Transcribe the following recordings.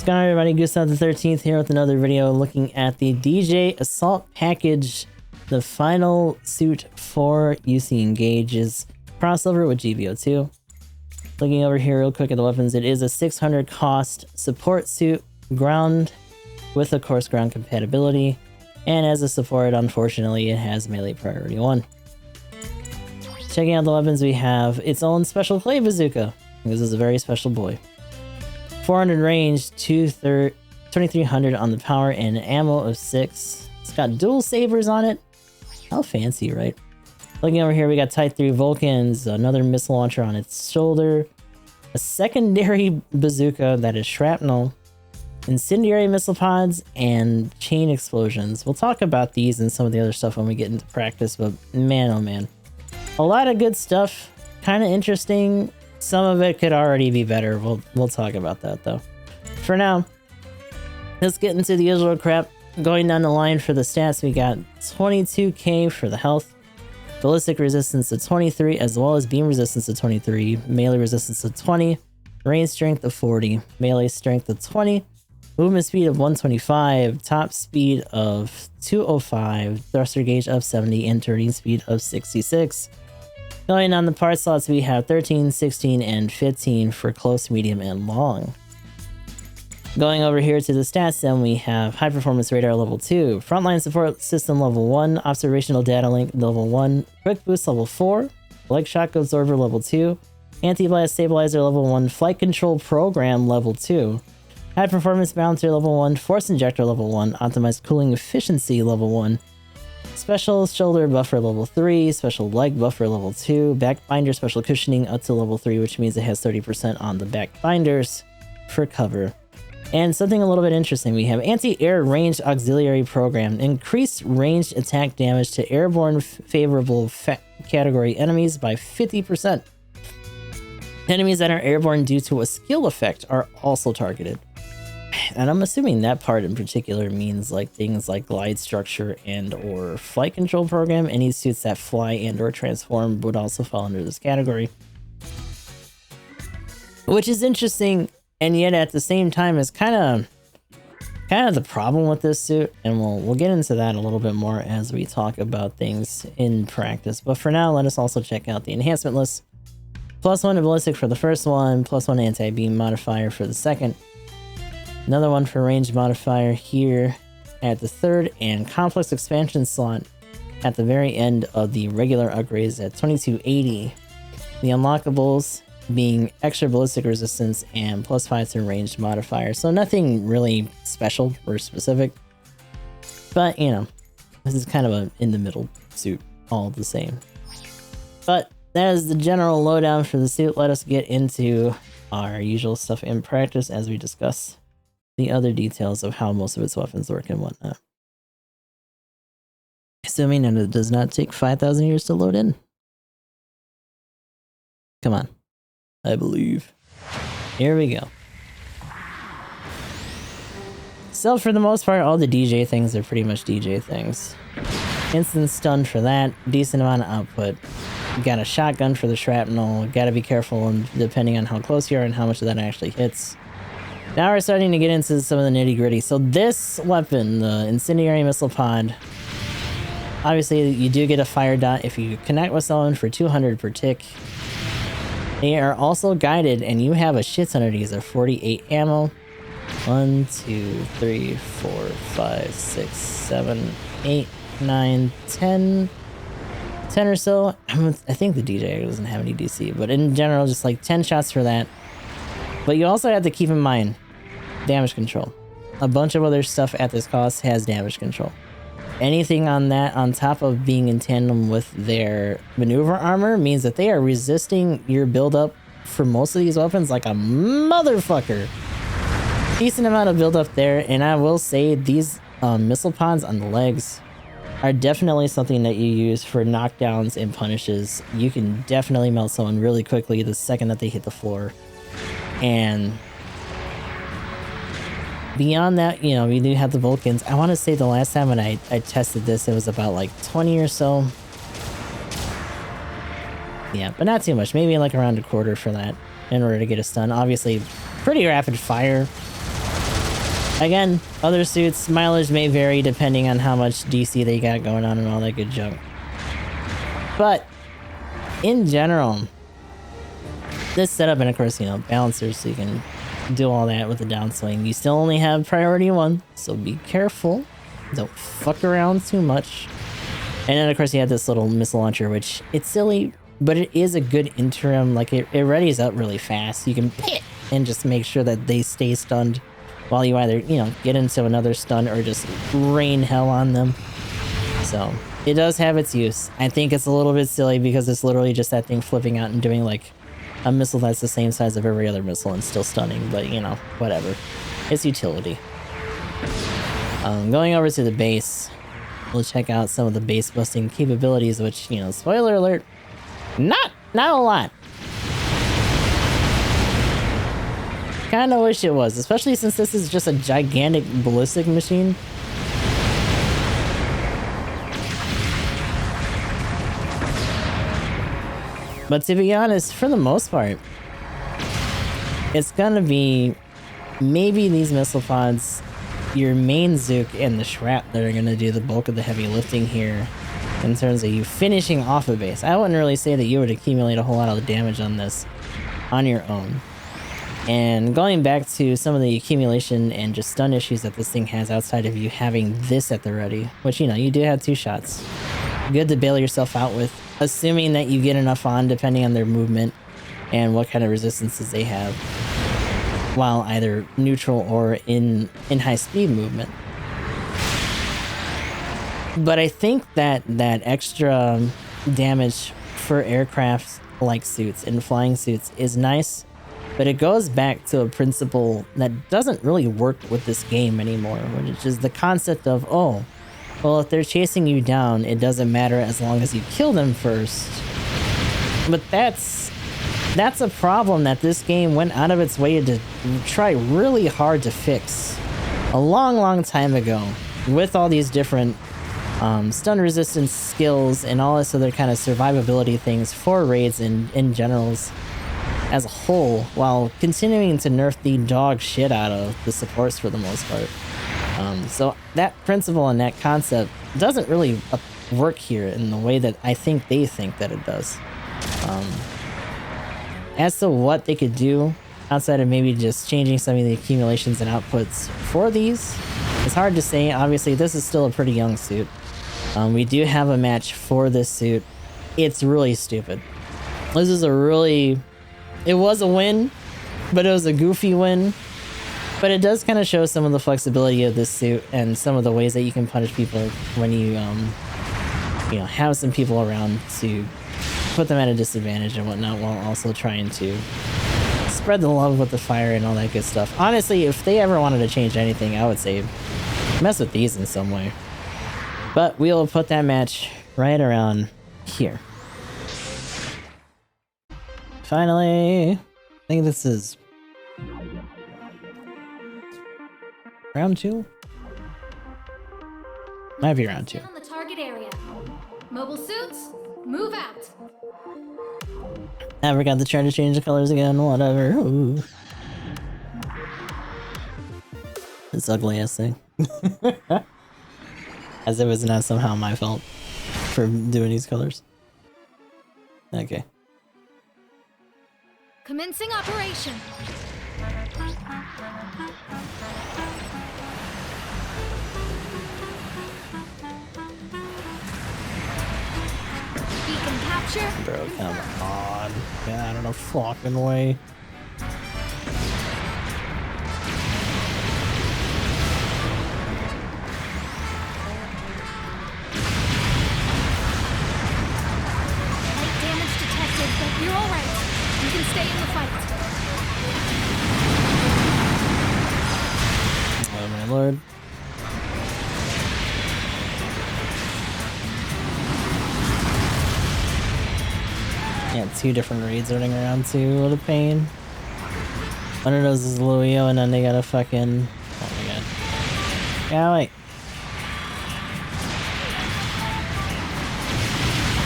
What's going on, everybody? Gustav the 13th here with another video looking at the Dijeh Assault Package, the final suit for UC Engage's crossover with GBO2. Looking over here real quick at the weapons, it is a 600 cost support suit, ground, with of course ground compatibility, and as a support, unfortunately, it has melee priority 1. Checking out the weapons, we have its own special clay bazooka. This is a very special boy. 400 range, 2300 on the power, and ammo of 6. It's got dual sabers on it. How fancy, right? Looking over here, we got Type 3 Vulcans, another missile launcher on its shoulder, a secondary bazooka that is shrapnel, incendiary missile pods, and chain explosions. We'll talk about these and some of the other stuff when we get into practice, but man, oh man. A lot of good stuff, kind of interesting. Some of it could already be better. We'll talk about that though. For now, let's get into the usual crap. Going down the line for the stats, we got 22k for the health, ballistic resistance to 23, as well as beam resistance to 23, melee resistance to 20, range strength of 40, melee strength of 20, movement speed of 125, top speed of 205, thruster gauge of 70, and turning speed of 66. Going on the part slots, we have 13, 16, and 15 for close, medium, and long. Going over here to the stats, then we have High Performance Radar level 2, Frontline Support System level 1, Observational Data Link level 1, Quick Boost level 4, Leg Shock Absorber level 2, Anti-Blast Stabilizer level 1, Flight Control Program level 2, High Performance Balancer level 1, Force Injector level 1, Optimized Cooling Efficiency level 1, Special Shoulder Buffer level 3, Special Leg Buffer level 2, Back Binder Special Cushioning up to level 3, which means it has 30% on the back binders for cover. And something a little bit interesting, we have Anti-Air Ranged Auxiliary Program, increased ranged attack damage to airborne favorable category enemies by 50%. Enemies that are airborne due to a skill effect are also targeted. And I'm assuming that part in particular means like things like glide structure and or flight control program. Any suits that fly and or transform would also fall under this category. Which is interesting, and yet at the same time is kind of the problem with this suit, and we'll get into that a little bit more as we talk about things in practice. But for now, let us also check out the enhancement list. +1 to ballistic for the first one, +1 anti-beam modifier for the second. Another one for range modifier here at the third, and complex expansion slot at the very end of the regular upgrades at 2280. The unlockables being extra ballistic resistance and +5 to range modifier. So nothing really special or specific, but you know, this is kind of a in the middle suit all the same. But that is the general lowdown for the suit. Let us get into our usual stuff in practice as we discuss the other details of how most of its weapons work and whatnot. Assuming that it does not take 5,000 years to load in. Come on. I believe. Here we go. So for the most part, all the Dijeh things are pretty much Dijeh things. Instant stun for that, decent amount of output. You got a shotgun for the shrapnel, gotta be careful and depending on how close you are and how much of that actually hits. Now we're starting to get into some of the nitty gritty. So this weapon, the incendiary missile pod, obviously you do get a fire dot if you connect with someone for 200 per tick. They are also guided and you have a shit ton of these. They're 48 ammo. 1, 2, 3, 4, 5, 6, 7, 8, 9, 10 or so. I think the Dijeh doesn't have any DC, but in general, just like 10 shots for that. But you also have to keep in mind damage control. A bunch of other stuff at this cost has damage control. Anything on that on top of being in tandem with their maneuver armor means that they are resisting your buildup for most of these weapons like a motherfucker. Decent amount of buildup there, and I will say these missile pods on the legs are definitely something that you use for knockdowns and punishes. You can definitely melt someone really quickly the second that they hit the floor. And beyond that, you know, we do have the Vulcans. I want to say the last time when I tested this, it was about like 20 or so. Yeah, but not too much. Maybe like around a quarter for that in order to get a stun. Obviously, pretty rapid fire. Again, other suits, mileage may vary depending on how much DC they got going on and all that good junk. But, in general, this setup, and of course, you know, balancers, so you can do all that with the downswing. You still only have priority 1, so be careful. Don't fuck around too much. And then, of course, you have this little missile launcher, which it's silly, but it is a good interim. Like, it readies up really fast. You can hit and just make sure that they stay stunned while you either, you know, get into another stun or just rain hell on them. So, it does have its use. I think it's a little bit silly because it's literally just that thing flipping out and doing, like, a missile that's the same size of every other missile and still stunning, but, you know, whatever. It's utility. Going over to the base, we'll check out some of the base busting capabilities, which, you know, spoiler alert, not a lot. Kinda wish it was, especially since this is just a gigantic ballistic machine. But to be honest, for the most part, it's gonna be maybe these missile pods, your main Zook, and the Shrap that are gonna do the bulk of the heavy lifting here in terms of you finishing off a base. I wouldn't really say that you would accumulate a whole lot of damage on this on your own. And going back to some of the accumulation and just stun issues that this thing has outside of you having this at the ready, which, you know, you do have 2 shots. Good to bail yourself out with, assuming that you get enough on depending on their movement and what kind of resistances they have, while either neutral or in high speed movement. But I think that extra damage for aircraft like suits and flying suits is nice, but it goes back to a principle that doesn't really work with this game anymore, which is the concept of, oh, well, if they're chasing you down, it doesn't matter as long as you kill them first. But that's a problem that this game went out of its way to try really hard to fix a long time ago, with all these different stun resistance skills and all this other kind of survivability things for raids and generals as a whole, while continuing to nerf the dog shit out of the supports for the most part. So that principle and that concept doesn't really work here in the way that I think they think that it does. As to what they could do outside of maybe just changing some of the accumulations and outputs for these, it's hard to say. Obviously, this is still a pretty young suit. We do have a match for this suit. It's really stupid. This is it was a win, but it was a goofy win. But it does kind of show some of the flexibility of this suit and some of the ways that you can punish people when you, you know, have some people around to put them at a disadvantage and whatnot, while also trying to spread the love with the fire and all that good stuff. Honestly, if they ever wanted to change anything, I would say mess with these in some way. But we'll put that match right around here. Finally, I think this is round 2? Might be round 2. On the target area. Mobile suits, move out. I forgot to try to change the colors again. Whatever. Ooh. This ugly ass thing. As if it's not somehow my fault for doing these colors. Okay. Commencing operation. Beacon capture. Bro, come on. Get out of the fucking way. Light damage detected, but you're alright. You can stay in the fight. Oh my lord. Yeah, 2 different raids running around too. What a pain. One of those is Luio, and then they got a fucking... Oh my god. Yeah, wait.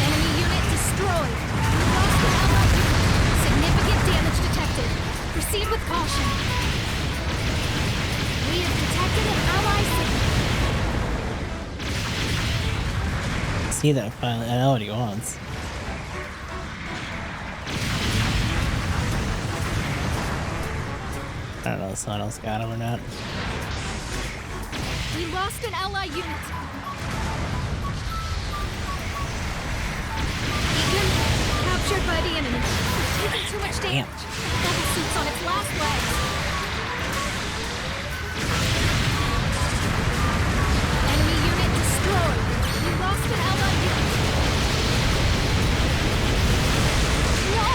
Enemy unit destroyed. You lost an allied unit. Significant damage detected. Proceed with caution. We have detected see that pilot. I know what he wants. I don't know if someone else got him or not. We lost an ally unit. Beacon captured by the enemy. Taking too much damage. Double suits on its last legs. Enemy unit destroyed. We lost an ally unit. No!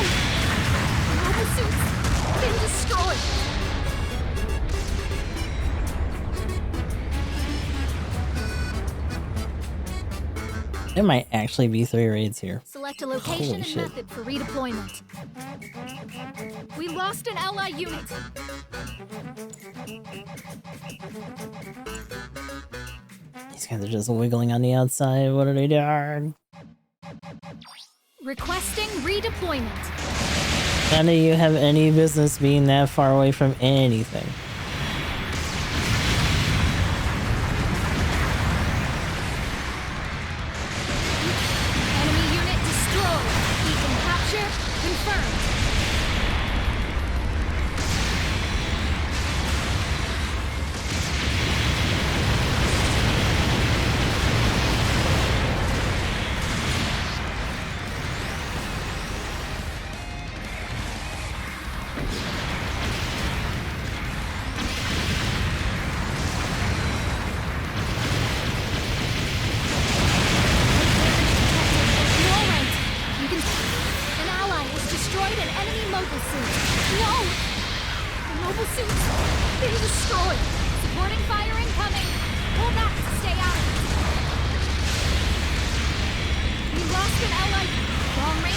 The mobile suits been destroyed. There might actually be 3 raids here. Select a location Holy and shit. method for redeployment. We lost an ally unit. These guys are just wiggling on the outside. What are they doing? Requesting redeployment. None of you have any business being that far away from anything. Enemy unit destroyed. Beacon capture confirmed.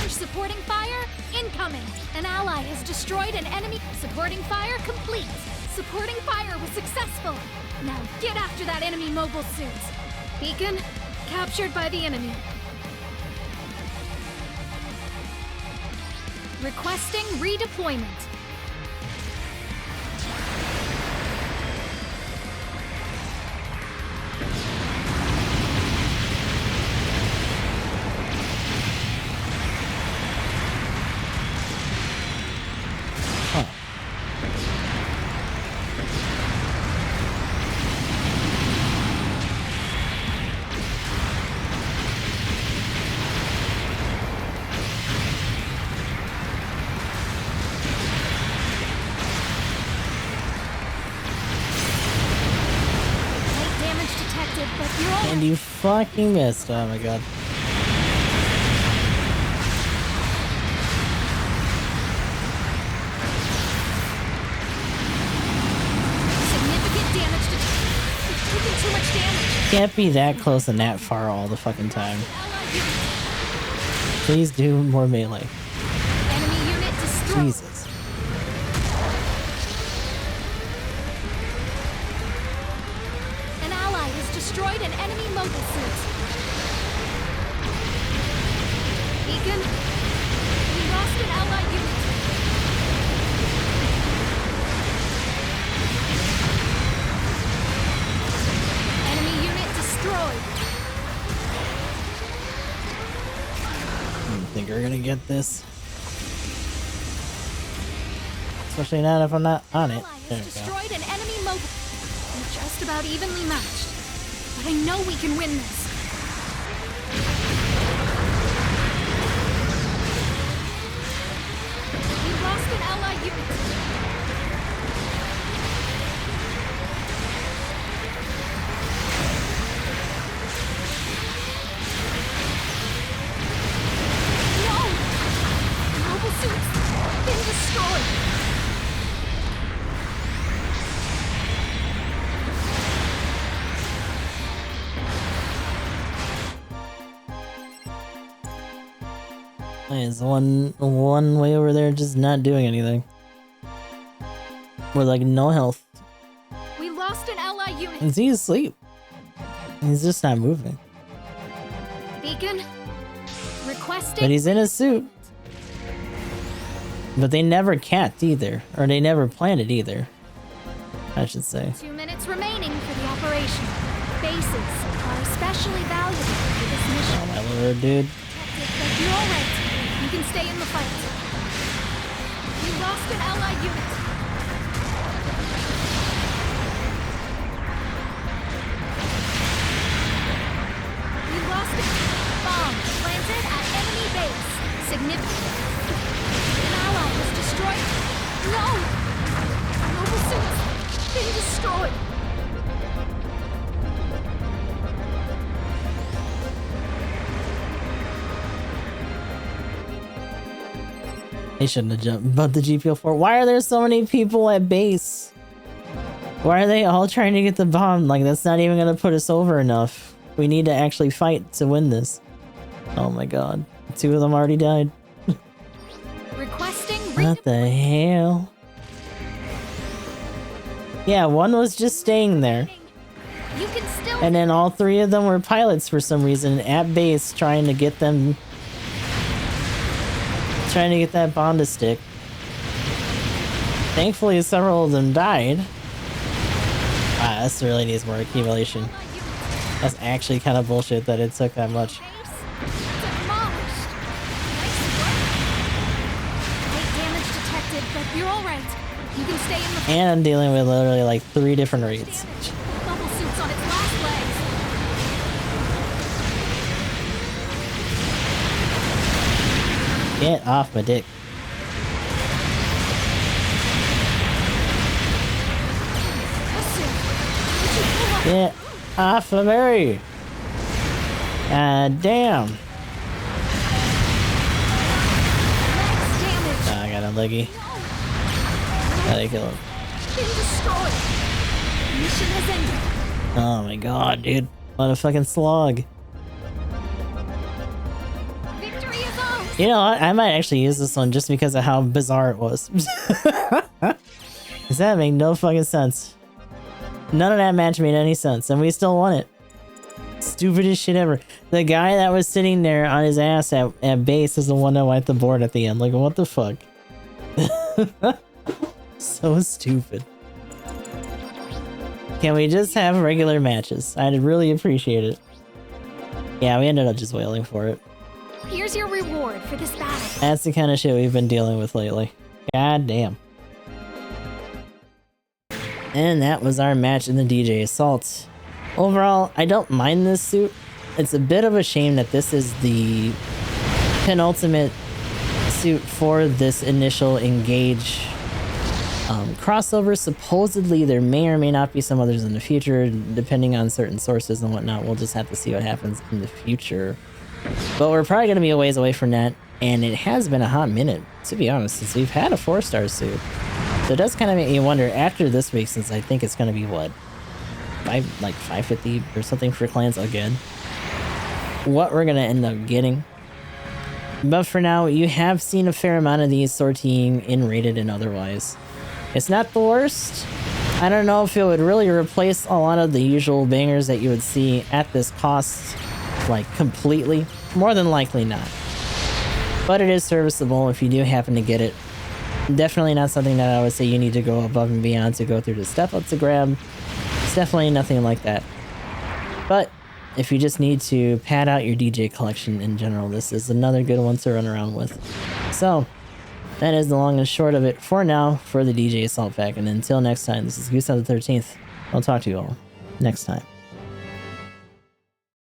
Supporting fire incoming. An ally has destroyed an enemy. Supporting fire complete. Supporting fire was successful. Now get after that enemy mobile suit. Beacon captured by the enemy. Requesting redeployment. And you fucking missed. Oh my god. Significant damage to... It's taking too much damage. Can't be that close and that far all the fucking time. Please do more melee. Enemy unit destroyed. Jesus. An ally has destroyed an enemy mobile suit. Beacon, we lost an ally unit. Enemy unit destroyed. I think we're gonna get this. Especially not if I'm not on it. Ally There has we go. destroyed an enemy mobile. We're just about evenly matched. But I know we can win this. We lost an ally unit. No! Mobile suits been destroyed. There's one way over there just not doing anything. With like no health. We lost an ally unit. Is he asleep? He's just not moving. Beacon, requesting. But he's in a suit. But they never capped either. Or they never planted either. I should say. 2 minutes remaining for the operation. Bases are especially valuable for this mission. Oh my lord, dude. But you're alright. You can stay in the fight. You lost an allied unit. You lost it. Bomb planted at enemy base. Significant. An ally was destroyed. No! Mobile suits been destroyed. They shouldn't have jumped above the GPO-4. Why are there so many people at base? Why are they all trying to get the bomb? Like, that's not even gonna put us over enough. We need to actually fight to win this. Oh my god. 2 of them already died. Requesting What the hell? Yeah, 1 was just staying there. You can still And then all 3 of them were pilots for some reason at base trying to get them... trying to get that bomb to stick. Thankfully, several of them died. Ah, this really needs more accumulation. That's actually kind of bullshit that it took that much. demolished. Nice work. Light damage detected, but you're all right. You can stay in the And I'm dealing with literally like 3 different rates. damage. Bubble suit's on its last legs. Get off my dick. Listen, would you pull up? Get off of me! Damn. Legs damage. Ah, I got a leggy. Gotta kill him. Been destroyed. Mission has ended. Oh my god, dude. What a fucking slog. Victory is ours. You know what? I might actually use this one just because of how bizarre it was. Does that make no fucking sense? None of that match made any sense, and we still won it. Stupidest shit ever. The guy that was sitting there on his ass at base is the one that wiped the board at the end. Like, what the fuck? So stupid. Can we just have regular matches? I'd really appreciate it. Yeah, we ended up just wailing for it. Here's your reward for this battle. That's the kind of shit we've been dealing with lately. God damn. And that was our match in the Dijeh Assault. Overall, I don't mind this suit. It's a bit of a shame that this is the penultimate suit for this initial engage crossover. Supposedly there may or may not be some others in the future, depending on certain sources and whatnot. We'll just have to see what happens in the future. But we're probably going to be a ways away from that, and it has been a hot minute, to be honest, since we've had a 4-star suit. So it does kind of make me wonder, after this week, since I think it's going to be, what, 550 or something for clans again, what we're going to end up getting. But for now, you have seen a fair amount of these sorting in rated and otherwise. It's not the worst. I don't know if it would really replace a lot of the usual bangers that you would see at this cost, like, completely. More than likely not. But it is serviceable if you do happen to get it. Definitely not something that I would say you need to go above and beyond to go through the step up to grab. It's definitely nothing like that. But if you just need to pad out your Dijeh collection in general, this is another good one to run around with. So that is the long and short of it for now for the Dijeh Assault Pack. And until next time, this is Goose on the 13th. I'll talk to you all next time.